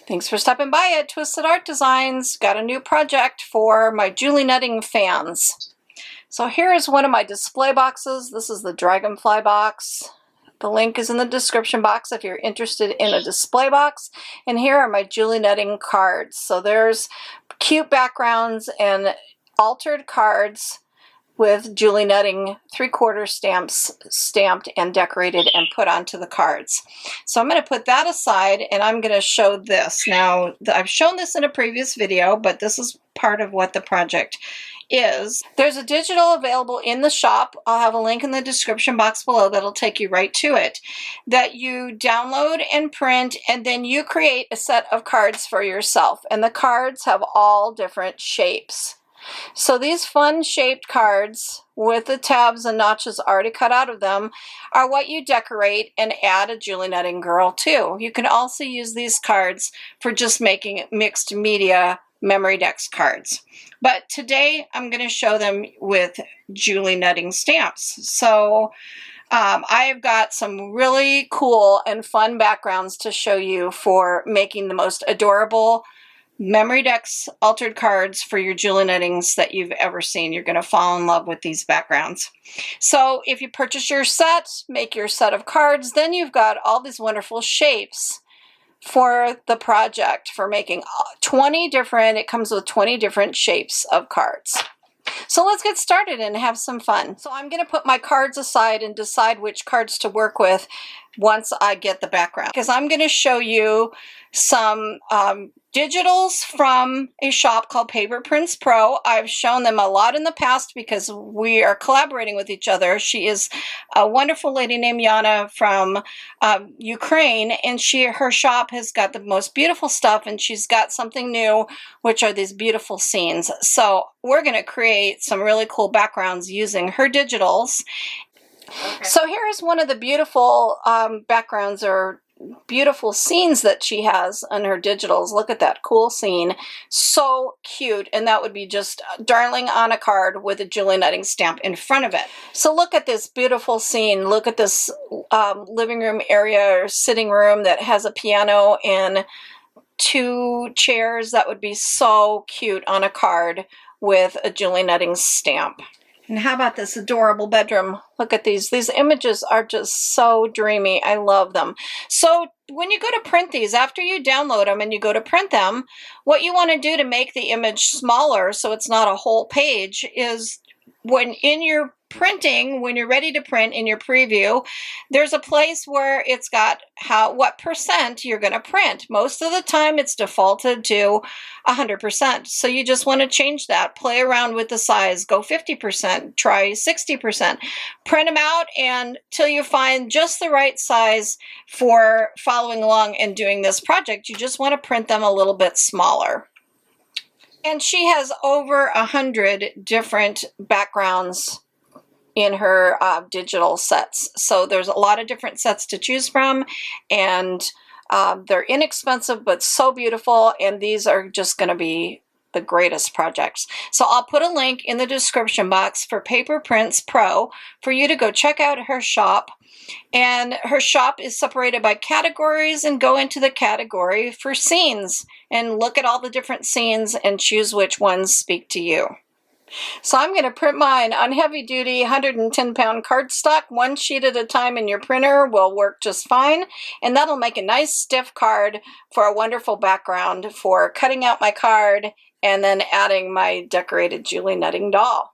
Thanks for stopping by at Twisted Art Designs. Got a new project for my Julie Netting fans. So here is one of my display boxes. This is the Dragonfly box. The link is in the description box if you're interested in a display box. And here are my Julie Netting cards. So there's cute backgrounds and altered cards with Julie Netting 3/4 stamps stamped and decorated and put onto the cards. So I'm going to put that aside and I'm going to show this. Now, I've shown this in a previous video, but this is part of what the project is. There's a digital available in the shop. I'll have a link in the description box below that'll take you right to it, that you download and print, and then you create a set of cards for yourself. And the cards have all different shapes. So these fun shaped cards with the tabs and notches already cut out of them are what you decorate and add a Julie Netting girl to. You can also use these cards for just making mixed media memory decks cards. But today I'm going to show them with Julie Netting stamps. So I've got some really cool and fun backgrounds to show you for making the most adorable memory decks altered cards for your Julie Nettings that you've ever seen. You're going to fall in love with these backgrounds. So if you purchase your set, make your set of cards, then you've got all these wonderful shapes for the project for making 20 different, it comes with 20 different shapes of cards. So let's get started and have some fun. So I'm going to put my cards aside and decide which cards to work with once I get the background, because I'm going to show you some digitals from a shop called PaperPrintsPro. I've shown them a lot in the past because we are collaborating with each other. She is a wonderful lady named Yana from Ukraine, and her shop has got the most beautiful stuff, and she's got something new, which are these beautiful scenes. So we're going to create some really cool backgrounds using her digitals. Okay. So here's one of the beautiful backgrounds or beautiful scenes that she has on her digitals. Look at that cool scene. So cute. And that would be just darling on a card with a Julie Netting stamp in front of it. So look at this beautiful scene. Look at this living room area or sitting room that has a piano and 2 chairs. That would be so cute on a card with a Julie Netting stamp. And how about this adorable bedroom? Look at these. These images are just so dreamy. I love them. So when you go to print these, after you download them and you go to print them, what you want to do to make the image smaller so it's not a whole page is when in your printing, when you're ready to print in your preview, there's a place where it's got what percent you're going to print. Most of the time it's defaulted to 100%. So you just want to change that. Play around with the size. Go 50%. Try 60%. Print them out until you find just the right size for following along and doing this project. You just want to print them a little bit smaller. And she has over 100 different backgrounds in her digital sets. So there's a lot of different sets to choose from, and they're inexpensive but so beautiful, and these are just going to be the greatest projects. So I'll put a link in the description box for PaperPrintsPro for you to go check out her shop. And her shop is separated by categories, and go into the category for scenes and look at all the different scenes and choose which ones speak to you. So I'm going to print mine on heavy duty 110-pound cardstock. 1 sheet at a time in your printer will work just fine, and that'll make a nice stiff card for a wonderful background for cutting out my card and then adding my decorated Julie Netting doll.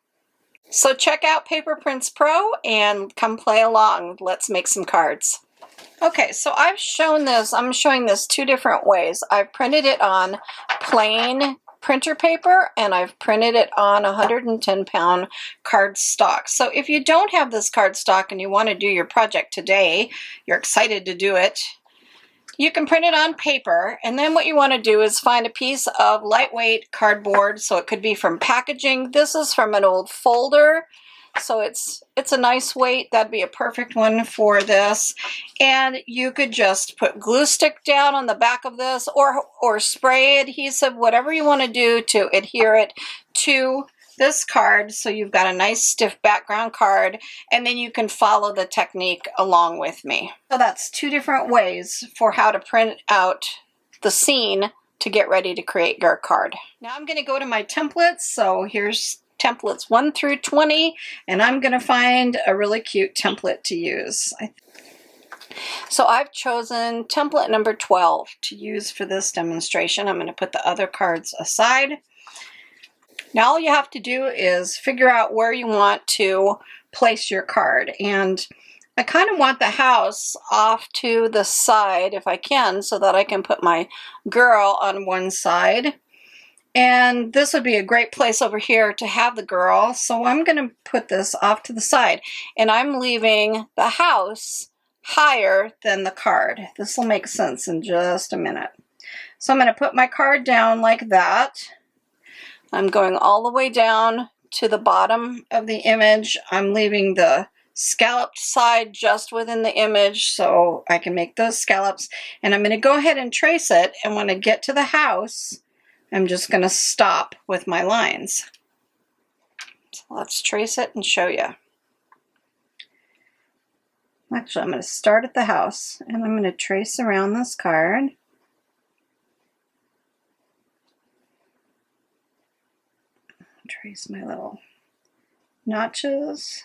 So check out PaperPrintsPro and come play along. Let's make some cards. Okay, so I've shown this. I'm showing this 2 different ways. I've printed it on plain printer paper, and I've printed it on 110-pound cardstock. So if you don't have this cardstock and you want to do your project today, you're excited to do it, you can print it on paper, and then what you want to do is find a piece of lightweight cardboard. So it could be from packaging. This is from an old folder, so it's a nice weight. That'd be a perfect one for this. And you could just put glue stick down on the back of this, or spray adhesive, whatever you want to do to adhere it to this card so you've got a nice stiff background card, and then you can follow the technique along with me. So that's two different ways for how to print out the scene to get ready to create your card. Now I'm going to go to my templates. So here's templates 1 through 20, and I'm going to find a really cute template to use. So I've chosen template number 12 to use for this demonstration. I'm going to put the other cards aside. Now all you have to do is figure out where you want to place your card. And I kind of want the house off to the side if I can, so that I can put my girl on one side. And this would be a great place over here to have the girl. So I'm going to put this off to the side. And I'm leaving the house higher than the card. This will make sense in just a minute. So I'm going to put my card down like that. I'm going all the way down to the bottom of the image. I'm leaving the scalloped side just within the image so I can make those scallops. And I'm going to go ahead and trace it. And when I get to the house, I'm just going to stop with my lines. So let's trace it and show you. Actually, I'm going to start at the house and I'm going to trace around this card. Trace my little notches.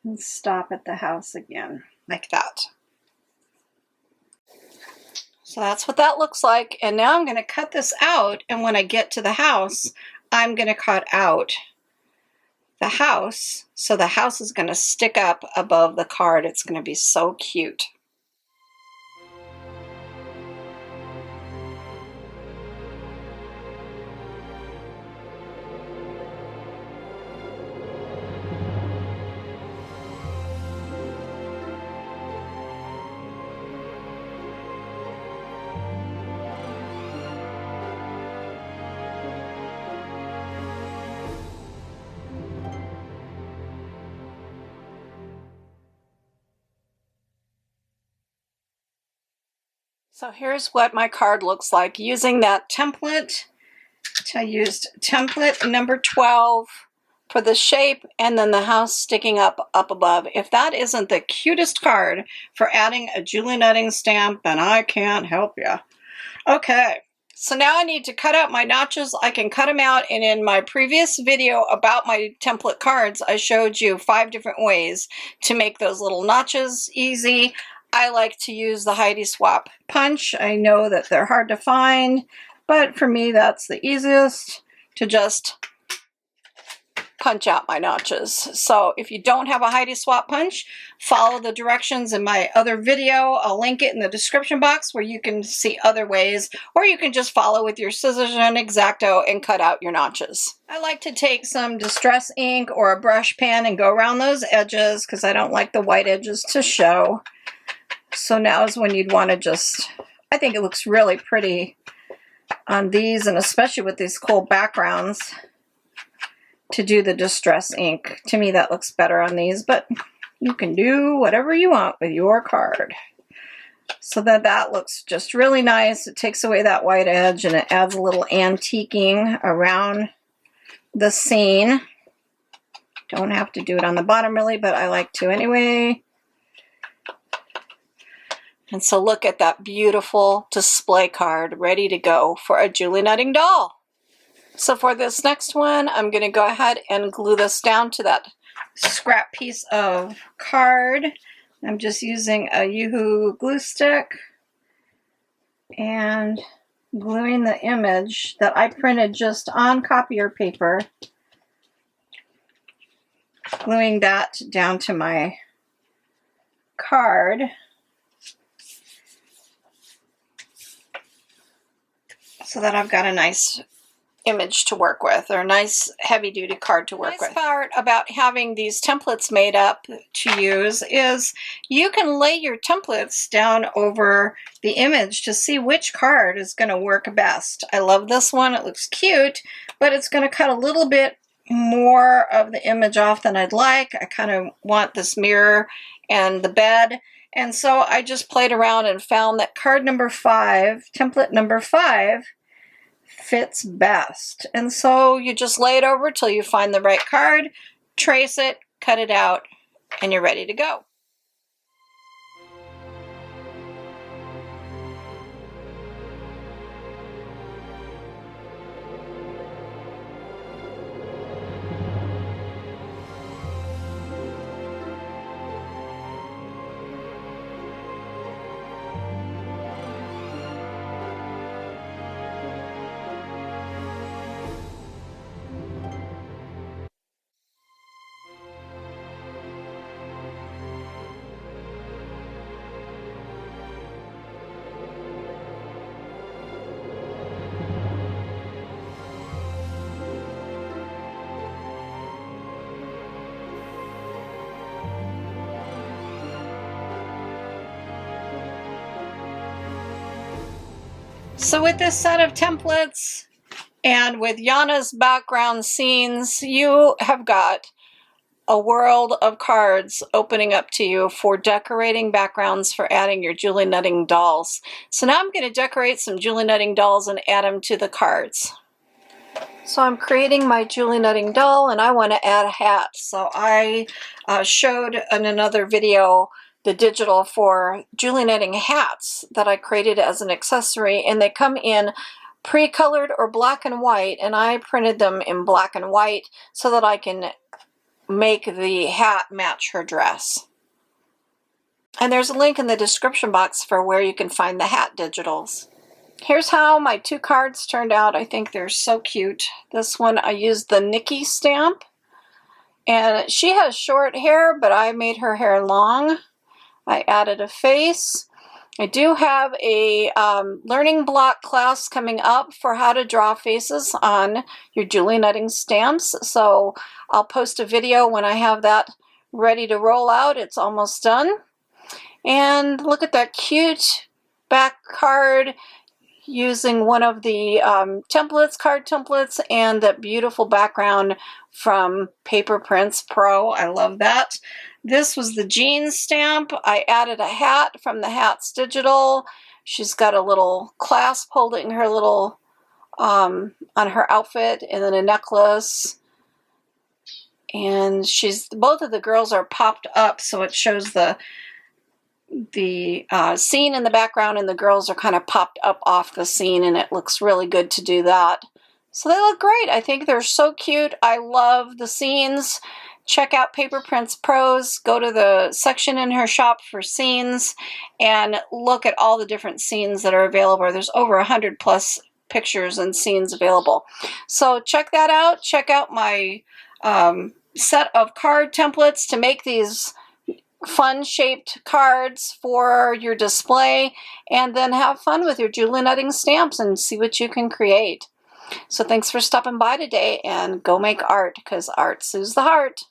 And stop at the house again, like that. So that's what that looks like. And now I'm going to cut this out, and when I get to the house, I'm going to cut out the house. So the house is going to stick up above the card. It's going to be so cute. So here's what my card looks like using that template. I used template number 12 for the shape, and then the house sticking up above. If that isn't the cutest card for adding a Julie Nutting stamp, then I can't help you. Okay, so now I need to cut out my notches. I can cut them out, and in my previous video about my template cards, I showed you 5 different ways to make those little notches easy. I like to use the Heidi Swap punch. I know that they're hard to find, but for me that's the easiest, to just punch out my notches. So if you don't have a Heidi Swap punch, follow the directions in my other video. I'll link it in the description box where you can see other ways, or you can just follow with your scissors and X-Acto and cut out your notches. I like to take some distress ink or a brush pen and go around those edges because I don't like the white edges to show. So now is when you'd want to just, I think it looks really pretty on these, and especially with these cool backgrounds, to do the distress ink. To me that looks better on these, but you can do whatever you want with your card. So that looks just really nice. It takes away that white edge and it adds a little antiquing around the scene. Don't have to do it on the bottom really, but I like to anyway. And so look at that beautiful display card ready to go for a Julie Nutting doll. So for this next one, I'm going to go ahead and glue this down to that scrap piece of card. I'm just using a Yoo-Hoo glue stick and gluing the image that I printed just on copier paper, gluing that down to my card. So that I've got a nice image to work with, or a nice heavy-duty card to work with. The nice part about having these templates made up to use is you can lay your templates down over the image to see which card is going to work best. I love this one. It looks cute, but it's going to cut a little bit more of the image off than I'd like. I kind of want this mirror and the bed. And so I just played around and found that card number 5, template number 5, fits best. And so you just lay it over till you find the right card, trace it, cut it out, and you're ready to go. So with this set of templates and with Yana's background scenes, you have got a world of cards opening up to you for decorating backgrounds for adding your Julie Nutting dolls. So now I'm going to decorate some Julie Nutting dolls and add them to the cards. So I'm creating my Julie Nutting doll and I want to add a hat. So I showed in another video the digital for Julie Nutting hats that I created as an accessory, and they come in pre-colored or black and white, and I printed them in black and white so that I can make the hat match her dress. And there's a link in the description box for where you can find the hat digitals. Here's how my two cards turned out. I think they're so cute. This one I used the Nikki stamp, and she has short hair, but I made her hair long. I added a face. I do have a learning block class coming up for how to draw faces on your Julie Nutting stamps. So I'll post a video when I have that ready to roll out. It's almost done. And look at that cute back card using one of the card templates, and that beautiful background from PaperPrintsPro. I love that. This was the jeans stamp. I added a hat from the Hats Digital. She's got a little clasp holding her little, on her outfit, and then a necklace. And both of the girls are popped up, so it shows the scene in the background, and the girls are kind of popped up off the scene, and it looks really good to do that. So they look great. I think they're so cute. I love the scenes. Check out PaperPrintsPro's. Go to the section in her shop for scenes and look at all the different scenes that are available. There's over 100 plus pictures and scenes available. So check that out. Check out my set of card templates to make these fun shaped cards for your display, and then have fun with your Julie Nutting stamps and see what you can create. So thanks for stopping by today, and go make art, because art soothes the heart.